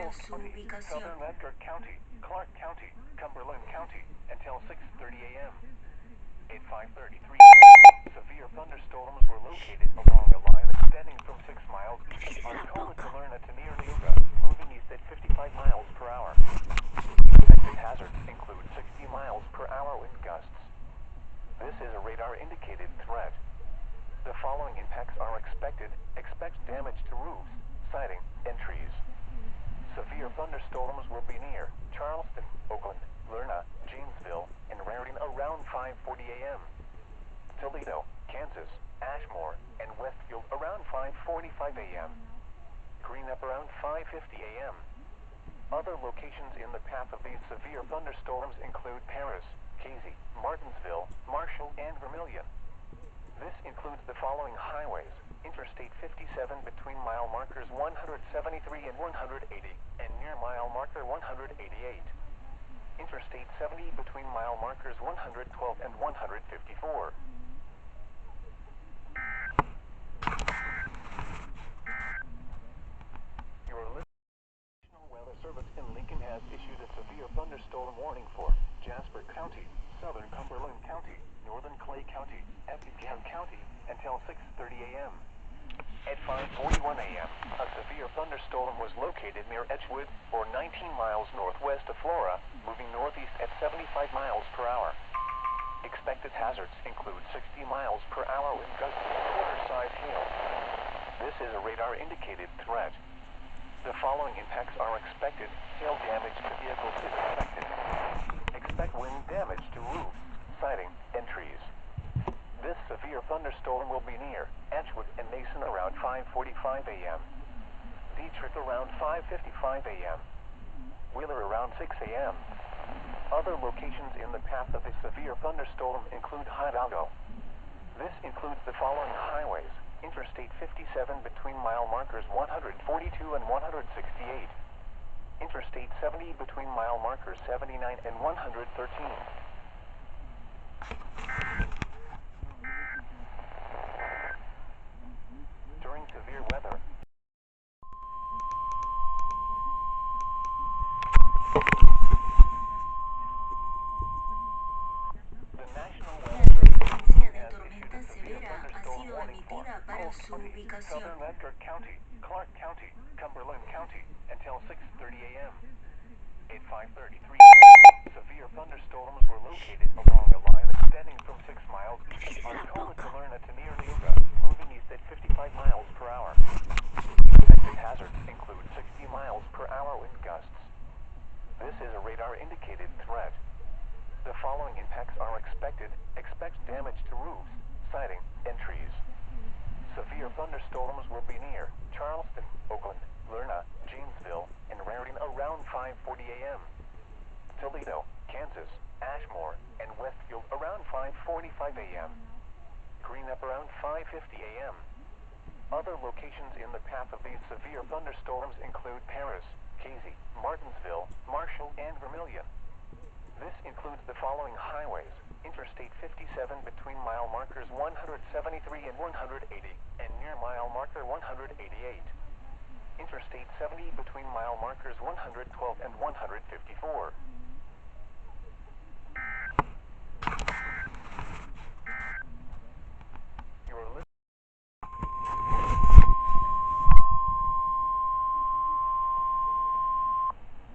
Coles su County, ubicación. Southern Edgar County, Clark County, Cumberland County, until 6:30 a.m. At 5:33 a.m., severe thunderstorms were located along a line extending from 6 miles Arcola to Lerna to near Leoga, moving east at 55 miles per hour. Expected hazards include 60 miles per hour wind gusts. This is a radar-indicated threat. The following impacts are expected. Expect damage to roofs, siding, and trees. Severe thunderstorms will be near Charleston, Oakland, Lerna, Janesville, and Raritan around 5:40 a.m. Toledo, Kansas, Ashmore, and Westfield around 5:45 a.m. Greenup around 5:50 a.m. Other locations in the path of these severe thunderstorms include Paris, Casey, Martinsville, Marshall, and Vermilion. This includes the following highways: Interstate 57 between mile markers 173 and 180, and near mile marker 188. Interstate 70 between mile markers 112 and 154. Your National Weather Service in Lincoln has issued a severe thunderstorm warning for Jasper County, Southern Cumberland County, Northern Clay County, Effingham County, until 6:30 a.m. At 5:41 a.m., a severe thunderstorm was located near Edgewood, or 19 miles northwest of Flora, moving northeast at 75 miles per hour. Expected hazards include 60 miles per hour wind gusts and quarter-size hail. This is a radar-indicated threat. The following impacts are expected. Hail damage to vehicles is expected. Expect wind damage to roofs, siding, and trees. This severe thunderstorm will be near Edgewood and Mason around 5:45 a.m. Dietrich around 5:55 a.m. Wheeler around 6 a.m. Other locations in the path of a severe thunderstorm include Hidalgo. This includes the following highways: Interstate 57 between mile markers 142 and 168. Interstate 70 between mile markers 79 and 113. During severe weather, the National La Weather Service advertencia de has issued tormenta a severe severa ha thunderstorm sido warning for emitida para Coles su County, ubicación. Southern Edgar County, Clark County, Cumberland County, until 6:30 a.m. At 5:33 a.m., severe thunderstorms were located along a line extending from 6 miles Arcola to Lerna to near Leoga, moving east at 55 miles per hour. Expected hazards include 60 miles per hour wind gusts. This is a radar-indicated threat. The following impacts are expected. Expect damage to roofs, siding, and trees. Severe thunderstorms will be near Charleston, Oakland, Lerna, Janesville, and Raritan around 5:40 a.m. Toledo, Kansas, Ashmore, and Westfield around 5:45 a.m. Greenup around 5:50 a.m. Other locations in the path of these severe thunderstorms include Paris, Casey, Martinsville, Marshall, and Vermilion. This includes the following highways: Interstate 57 between mile markers 173 and 180, and near mile marker 188. Interstate 70 between mile markers 112 and 154. Your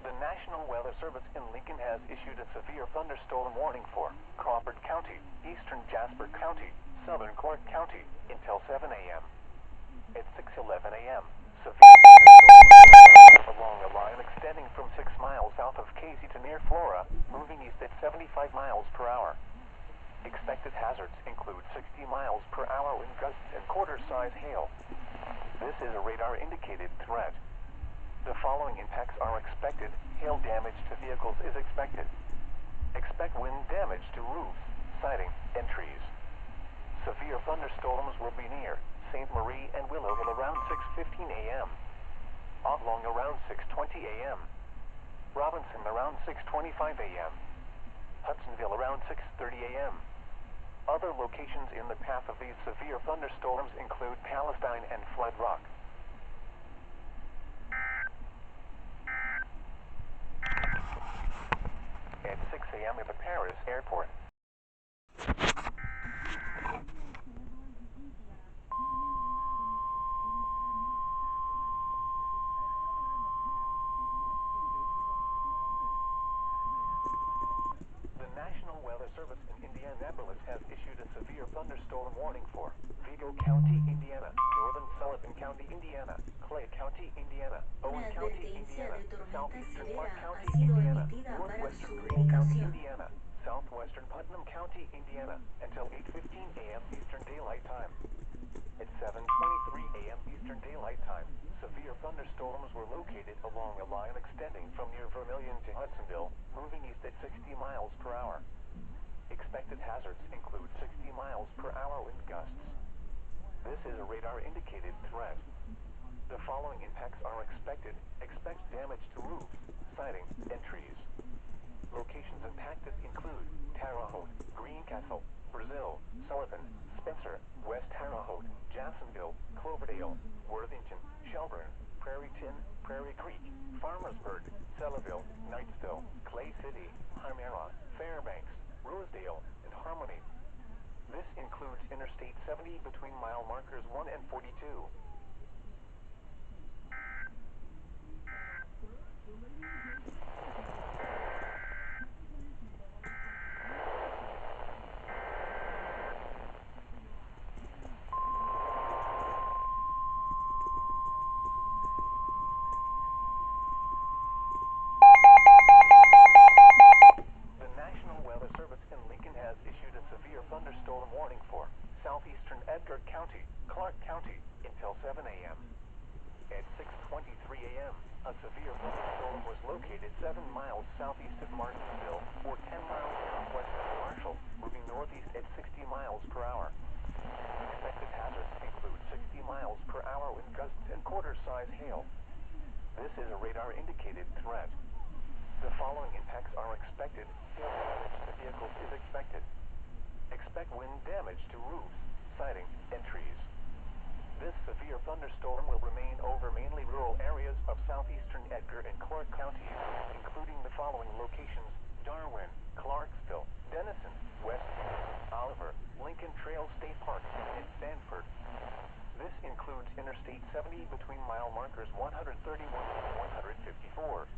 The National Weather Service in Lincoln has issued a severe thunderstorm warning for Crawford County, Eastern Jasper County, Southern Clark County, until 7 a.m. At 6:11 a.m., severe thunderstorms along a line extending from 6 miles south of Casey to near Flora, moving east at 75 miles per hour. Expected hazards include 60 miles per hour wind gusts and quarter-size hail. This is a radar-indicated threat. The following impacts are expected. Hail damage to vehicles is expected. Expect wind damage to roofs, siding, and trees. Severe thunderstorms will be near St. Marie and Willowville around 6:15 a.m. Oblong around 6:20 a.m. Robinson around 6:25 a.m. Hudsonville around 6:30 a.m. Other locations in the path of these severe thunderstorms include Palestine and Flood Rock. a.m. at the Paris airport. The National Weather Service in Indianapolis has issued a severe thunderstorm warning for Vigo County, Indiana, Northern Sullivan County, Indiana, Clay County, Indiana, Owen La County, advertencia Indiana, de tormenta Southeastern Clark severa County, ha sido Indiana, emitida para Northwestern su Greene County, ubicación. Indiana, Southwestern Putnam County, Indiana, until 8:15 a.m. Eastern Daylight Time. At 7:23 a.m. Eastern Daylight Time, severe thunderstorms were located along a line extending from near Vermilion to Hudsonville, moving east at 60 miles per hour. Expected hazards include 60 miles per hour wind gusts. This is a radar-indicated threat. The following impacts are expected. Expect damage to roofs, siding, and trees. Locations impacted include Terre Haute, Greencastle, Brazil, Sullivan, Spencer, West Terre Haute, Jacksonville, Cloverdale, Worthington, Shelburne, Prairieton, Prairie Creek, Farmersburg, Selleville, Knightsville, Clay City, Hymera, Fairbanks, Rosedale, and Harmony. This includes Interstate 70 between mile markers 1 and 42. The National Weather Service in Lincoln has issued a severe thunderstorm warning for southeastern Edgar County, Clark County, until 7 a.m. At 6:23 a.m., a severe thunderstorm was located 7 miles southeast of Martinsville, or 10 miles southwest of Marshall, moving northeast at 60 miles per hour. Expected hazards include 60 miles per hour wind gusts and quarter-size hail. This is a radar-indicated threat. The following impacts are expected. Hail damage to vehicles is expected. Expect wind damage to roofs, siding, and trees. This severe thunderstorm will remain over mainly rural areas of southeastern Edgar and Clark counties, including the following locations: Darwin, Clarksville, Denison, West, Oliver, Lincoln Trail State Park, and Sanford. This includes Interstate 70 between mile markers 131 and 154.